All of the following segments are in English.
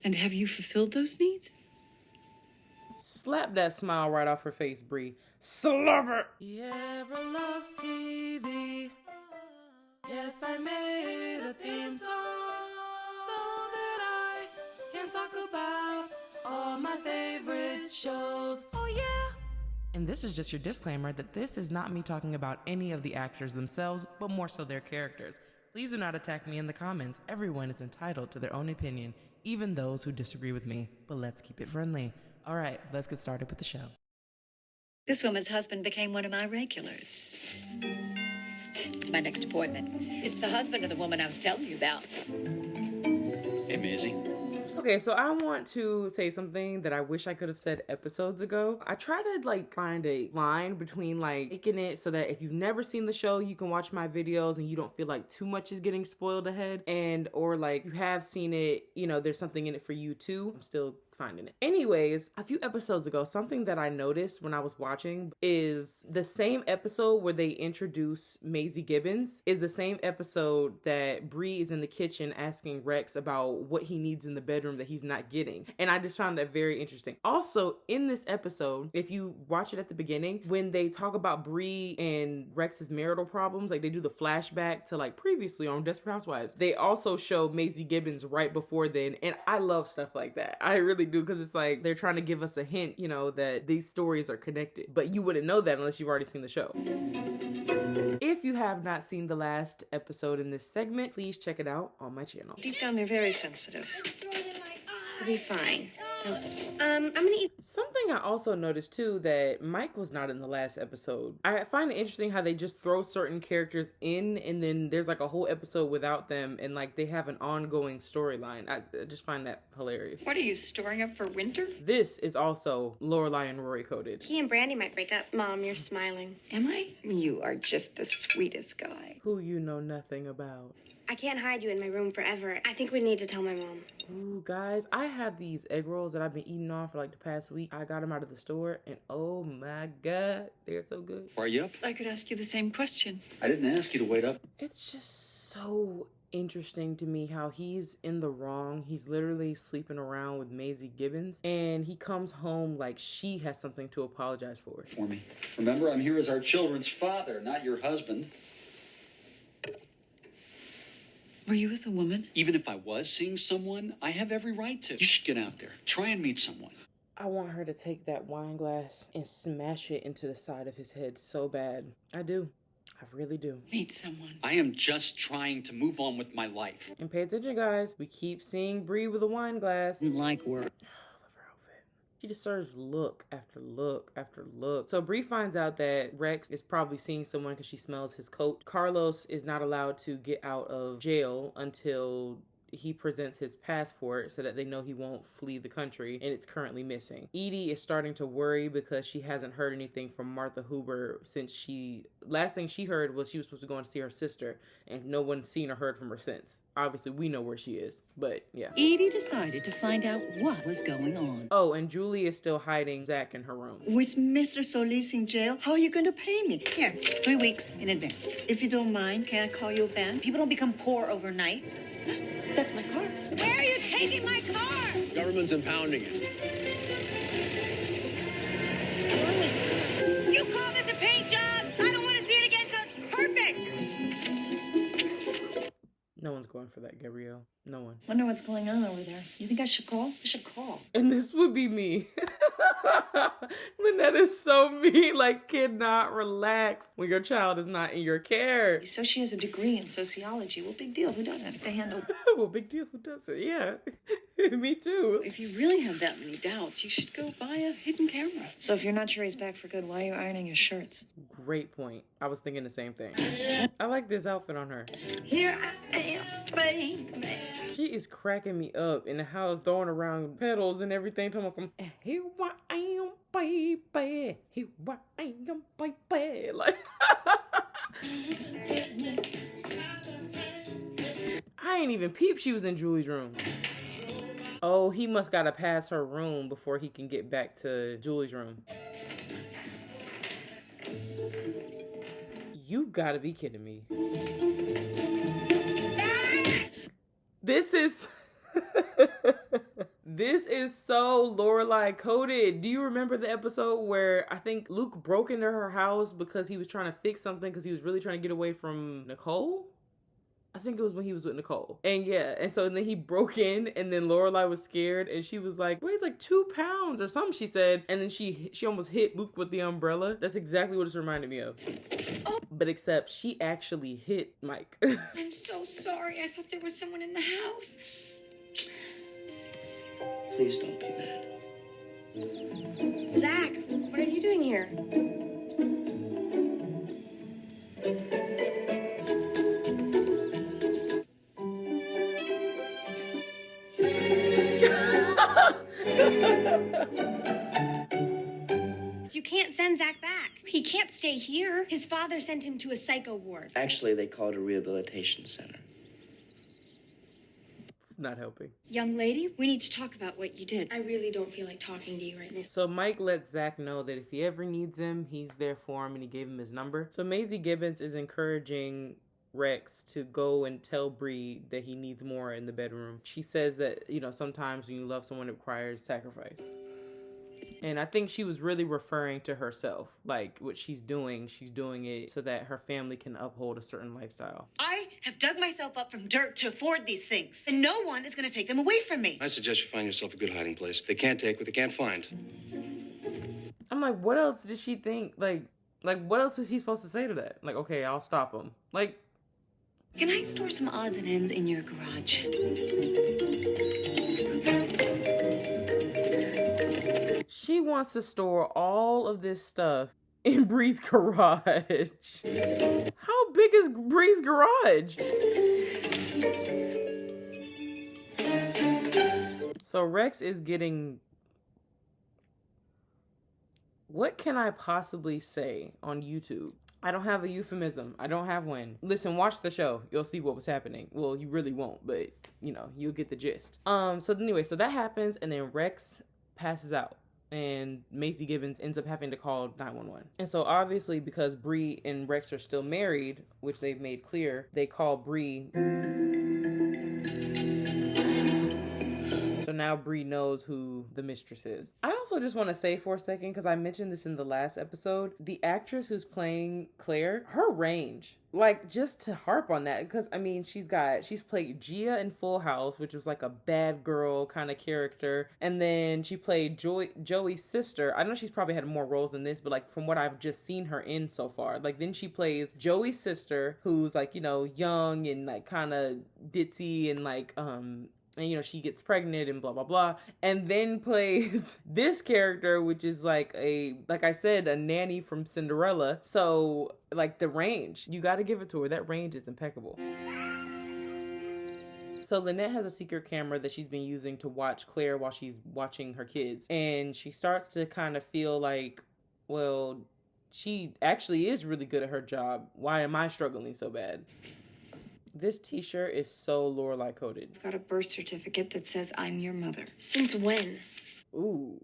And have you fulfilled those needs? Slap that smile right off her face, Bree. Slap it! Kiara loves TV. Yes, I made a theme song so that I can talk about all my favorite shows. Oh, yeah! And this is just your disclaimer that this is not me talking about any of the actors themselves, but more so their characters. Please do not attack me in the comments. Everyone is entitled to their own opinion, even those who disagree with me. But let's keep it friendly. All right, let's get started with the show. This woman's husband became one of my regulars. It's my next appointment. It's the husband of the woman I was telling you about. Hey, Maisie. Okay, so I want to say something that I wish I could have said episodes ago. I try to find a line between making it so that if you've never seen the show, you can watch my videos and you don't feel like too much is getting spoiled ahead, and or you have seen it, there's something in it for you too. I'm still finding it. Anyways, a few episodes ago, something that I noticed when I was watching is the same episode where they introduce Maisie Gibbons is the same episode that Bree is in the kitchen asking Rex about what he needs in the bedroom that he's not getting. And I just found that very interesting. Also, in this episode, if you watch it at the beginning, when they talk about Bree and Rex's marital problems, they do the flashback to previously on Desperate Housewives, they also show Maisie Gibbons right before then. And I love stuff like that. I really do, because it's they're trying to give us a hint, that these stories are connected. But you wouldn't know that unless you've already seen the show. If you have not seen the last episode in this segment, please check it out on my channel. Deep down, they're very sensitive. We'll be fine. I'm gonna eat. Something I also noticed too, that Mike was not in the last episode. I find it interesting how they just throw certain characters in and then there's a whole episode without them, and they have an ongoing storyline. I just find that hilarious. What are you storing up for winter? This is also Lorelai and Rory coded. He and Brandy might break up. Mom, you're smiling. Am I? You are just the sweetest guy. Who you know nothing about. I can't hide you in my room forever. I think we need to tell my mom. Ooh, guys, I have these egg rolls that I've been eating on for the past week. I got them out of the store, and oh my God, they're so good. Are you up? I could ask you the same question. I didn't ask you to wait up. It's just so interesting to me how he's in the wrong. He's literally sleeping around with Maisie Gibbons, and he comes home like she has something to apologize for. For me. Remember, I'm here as our children's father, not your husband. Were you with a woman? Even if I was seeing someone, I have every right to. You should get out there. Try and meet someone. I want her to take that wine glass and smash it into the side of his head so bad. I do. I really do. Meet someone. I am just trying to move on with my life. And pay attention, guys. We keep seeing Bree with a wine glass. Like work. She deserves look after look after look. So Bree finds out that Rex is probably seeing someone because she smells his coat. Carlos is not allowed to get out of jail until he presents his passport so that they know he won't flee the country, and it's currently missing. Edie is starting to worry because she hasn't heard anything from Martha Huber since last thing she heard was she was supposed to go and see her sister, and no one's seen or heard from her since. Obviously, we know where she is, but yeah. Edie decided to find out what was going on. Oh, and Julie is still hiding Zach in her room. With Mr. Solis in jail, how are you going to pay me? Here, 3 weeks in advance. If you don't mind, can I call you back? People don't become poor overnight. That's my car. Where are you taking my car? Government's impounding it. You call this a paint job? I don't want to see it again until it's perfect. No one's going for that, Gabrielle. No one. Wonder what's going on over there. You think I should call? I should call. And this would be me. Lynette is so mean. Cannot relax when your child is not in your care. So she has a degree in sociology. Well, big deal. Who doesn't? They handle. Well, big deal. Who doesn't? Yeah. Me too. If you really have that many doubts, you should go buy a hidden camera. So if you're not sure he's back for good, why are you ironing his shirts? Great point. I was thinking the same thing. I like this outfit on her. Here I am, baby. She is cracking me up in the house, throwing around pedals and everything. Talking about some, here I am, baby. Here I am, baby. I ain't even peep she was in Julie's room. Oh, he must gotta pass her room before he can get back to Julie's room. You've gotta be kidding me. This is... This is so Lorelai coded. Do you remember the episode where I think Luke broke into her house because he was trying to fix something because he was really trying to get away from Nicole? I think it was when he was with Nicole. And yeah, and so then he broke in, and then Lorelai was scared, and she was like, weighs like 2 pounds or something, she said. And then she almost hit Luke with the umbrella. That's exactly what it's reminded me of. Oh. But except she actually hit Mike. I'm so sorry. I thought there was someone in the house. Please don't be mad. Zach, what are you doing here? You can't send Zach back. He can't stay here. His father sent him to a psycho ward. Actually, they call it a rehabilitation center. It's not helping. Young lady, we need to talk about what you did. I really don't feel like talking to you right now. So Mike lets Zach know that if he ever needs him, he's there for him, and he gave him his number. So Maisie Gibbons is encouraging Rex to go and tell Bree that he needs more in the bedroom. She says that, you know, sometimes when you love someone, it requires sacrifice. And I think she was really referring to herself. Like, what she's doing it so that her family can uphold a certain lifestyle. I have dug myself up from dirt to afford these things, and no one is going to take them away from me. I suggest you find yourself a good hiding place. They can't take what they can't find. I'm like, what else did she think? Like, what else was he supposed to say to that? Like, okay, I'll stop him. Like, Can I store some odds and ends in your garage? she wants to store all of this stuff in Bree's garage. How big is Bree's garage? So Rex is getting... What can I possibly say on YouTube? I don't have a euphemism. I don't have one. Listen, watch the show. You'll see what was happening. Well, you really won't, but, you know, you'll get the gist. So anyway, so that happens, and then Rex passes out, and Maisie Gibbons ends up having to call 911. And so obviously, because Bree and Rex are still married, which they've made clear, they call Bree. So now Bree knows who the mistress is. I also just want to say for a second, because I mentioned this in the last episode, the actress who's playing Claire, her range, like, just to harp on that, because I mean, she's played Gia in Full House, which was like a bad girl kind of character, and then she played Joey's sister. I know she's probably had more roles than this, but like from what I've just seen her in so far, like then she plays Joey's sister, who's like, you know, young and like kind of ditzy and like and, you know, she gets pregnant and blah, blah, blah. And then plays this character, which is like like I said, a nanny from Cinderella. So, like, the range, you got to give it to her. That range is impeccable. So Lynette has a secret camera that she's been using to watch Claire while she's watching her kids. And she starts to kind of feel like, well, she actually is really good at her job. Why am I struggling so bad? This t-shirt is so Lorelai coded. I've got a birth certificate that says I'm your mother. Since when? Ooh.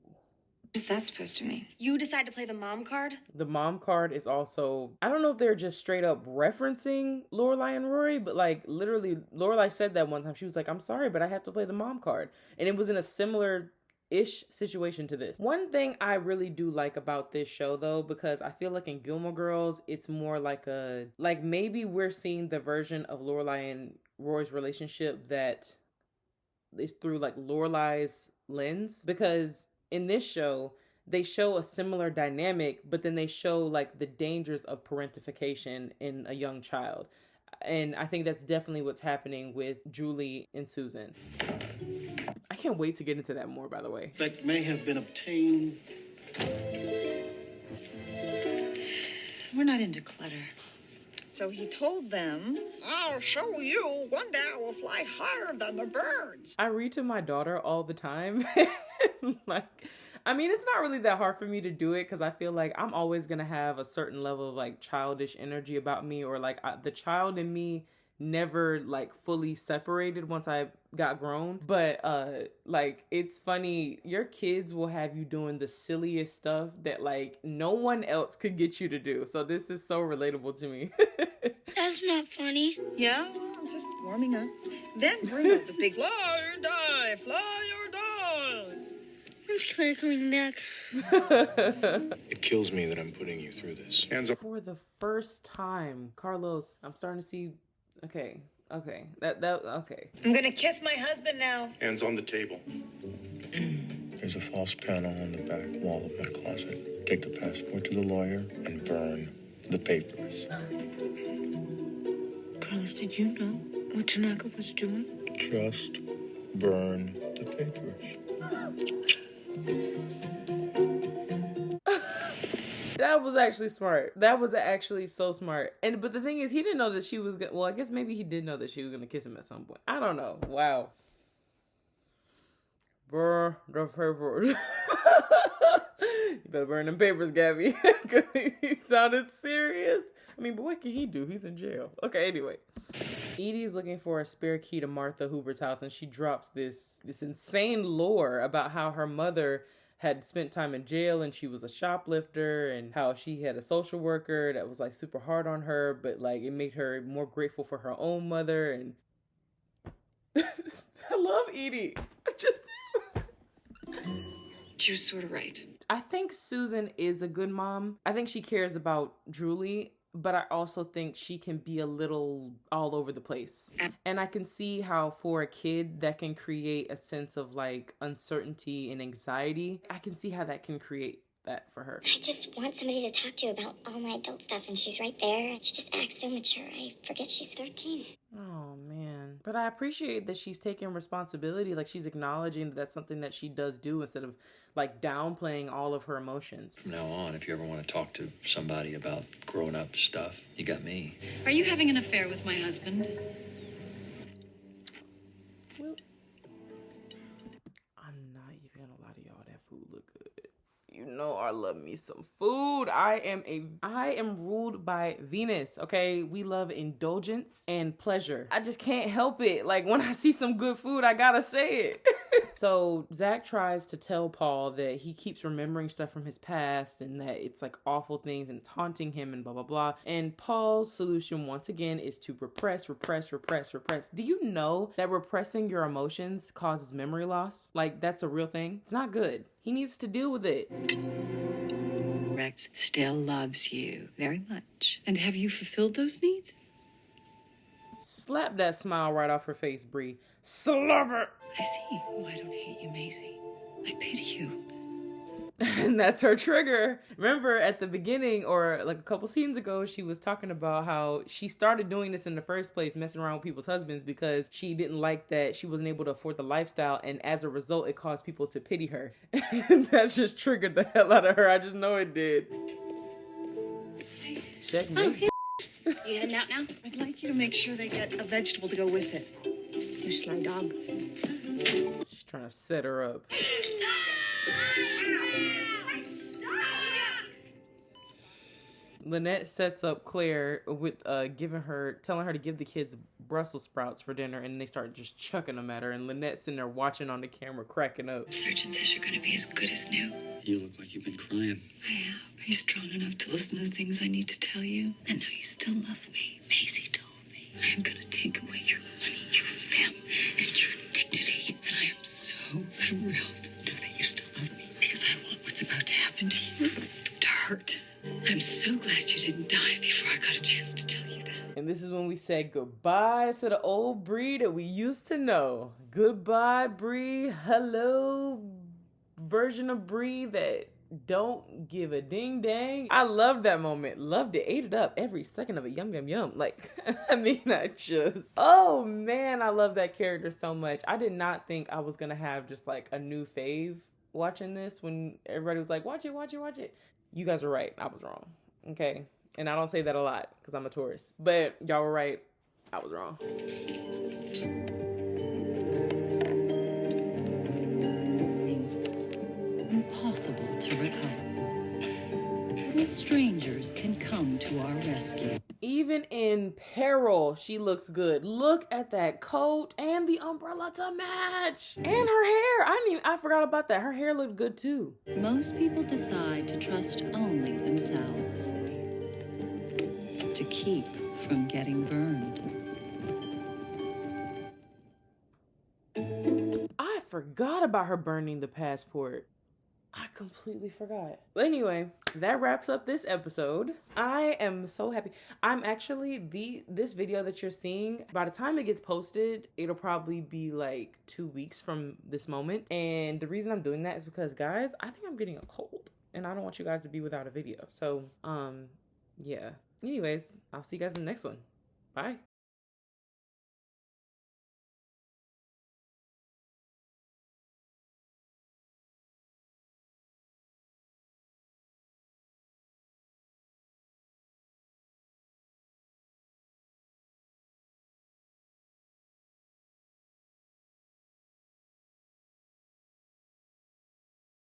What's that supposed to mean? You decide to play the mom card? The mom card is also... I don't know if they're just straight up referencing Lorelai and Rory, but like literally Lorelai said that one time. She was like, I'm sorry, but I have to play the mom card. And it was in a similar-ish situation to this. One thing I really do like about this show though, because I feel like in Gilmore Girls, it's more like maybe we're seeing the version of Lorelai and Rory's relationship that is through like Lorelai's lens, because in this show, they show a similar dynamic, but then they show like the dangers of parentification in a young child. And I think that's definitely what's happening with Julie and Susan. I can't wait to get into that more, by the way. That may have been obtained. We're not into clutter. So he told them, I'll show you. One day I will fly higher than the birds. I read to my daughter all the time. Like, I mean, it's not really that hard for me to do it because I feel like I'm always going to have a certain level of like childish energy about me, or like the child in me never like fully separated once I got grown. But like, it's funny, your kids will have you doing the silliest stuff that like no one else could get you to do. So this is so relatable to me. That's not funny. Yeah, well, I'm just warming up. Then Bruno, the big fly or die, When's Claire coming back? It kills me that I'm putting you through this. Hands up. For the first time, Carlos, I'm starting to see. Okay. Okay. I'm gonna kiss my husband now. Hands on the table. There's a false panel on the back wall of that closet. Take the passport to the lawyer and burn the papers. Carlos, did you know what Tanaka was doing? Just burn the papers. That was actually smart. That was actually so smart. But the thing is, he didn't know that she was gonna. Well, I guess maybe he did know that she was gonna kiss him at some point. I don't know. Wow. Burn the papers. You better burn them papers, Gabby. Because he sounded serious. I mean, but what can he do? He's in jail. Okay, anyway. Edie is looking for a spare key to Martha Hoover's house, and she drops this insane lore about how her mother had spent time in jail and she was a shoplifter, and how she had a social worker that was like super hard on her, but like it made her more grateful for her own mother. And I love Edie. She was sort of right. I think Susan is a good mom. I think she cares about Julie, but I also think she can be a little all over the place. And I can see how for a kid that can create a sense of like uncertainty and anxiety. I can see how that can create that for her. I just want somebody to talk to about all my adult stuff, and she's right there. She just acts so mature. I forget she's 13. Oh, man. But I appreciate that she's taking responsibility. Like, she's acknowledging that that's something that she does do instead of, like, downplaying all of her emotions. From now on, if you ever want to talk to somebody about grown-up stuff, you got me. Are you having an affair with my husband? Well, I'm not even gonna lie to y'all. That food look good. You know I love me some food. I am ruled by Venus, okay? We love indulgence and pleasure. I just can't help it. Like, when I see some good food, I gotta say it. So Zach tries to tell Paul that he keeps remembering stuff from his past and that it's like awful things and it's haunting him and blah, blah, blah. And Paul's solution, once again, is to repress. Do you know that repressing your emotions causes memory loss? Like, that's a real thing. It's not good. He needs to deal with it. Rex still loves you very much. And have you fulfilled those needs? Slap that smile right off her face, Bree. Slap it! I see. Oh, I don't hate you, Maisie. I pity you. And that's her trigger. Remember at the beginning, or like a couple scenes ago, she was talking about how she started doing this in the first place, messing around with people's husbands, because she didn't like that she wasn't able to afford the lifestyle, and as a result, it caused people to pity her. And that just triggered the hell out of her. I just know it did. Checkmate. Oh, hey. You heading out now? I'd like you to make sure they get a vegetable to go with it. You sly dog. She's trying to set her up. Lynette sets up Claire with telling her to give the kids Brussels sprouts for dinner, and they start just chucking them at her, and Lynette's sitting there watching on the camera, cracking up. Surgeon says you're gonna be as good as new. You look like you've been crying. I am. Are you strong enough to listen to the things I need to tell you? And know you still love me. Maisie told me. I am gonna take away your money, your family, and your dignity. And I am so thrilled to know that you still love me, because I want what's about to happen to you to hurt. I'm so glad you didn't die before I got a chance to tell you that. And this is when we said goodbye to the old Bree that we used to know. Goodbye, Bree. Hello, version of Bree that don't give a ding dang. I loved that moment. Loved it. Ate it up every second of it. Yum, yum, yum. Like, I mean, oh man, I love that character so much. I did not think I was going to have just like a new fave watching this when everybody was like, watch it. You guys were right. I was wrong. Okay. And I don't say that a lot because I'm a tourist. But y'all were right. I was wrong. Impossible to recover. These strangers can come to our rescue. Even in peril, she looks good. Look at that coat and the umbrella to match. And her hair. I forgot about that. Her hair looked good too. Most people decide to trust only themselves. To keep from getting burned. I forgot about her burning the passport. I completely forgot. But anyway, that wraps up this episode. I am so happy. I'm actually, this video that you're seeing, by the time it gets posted, it'll probably be like 2 weeks from this moment. And the reason I'm doing that is because, guys, I think I'm getting a cold and I don't want you guys to be without a video. So, yeah. Anyways, I'll see you guys in the next one. Bye.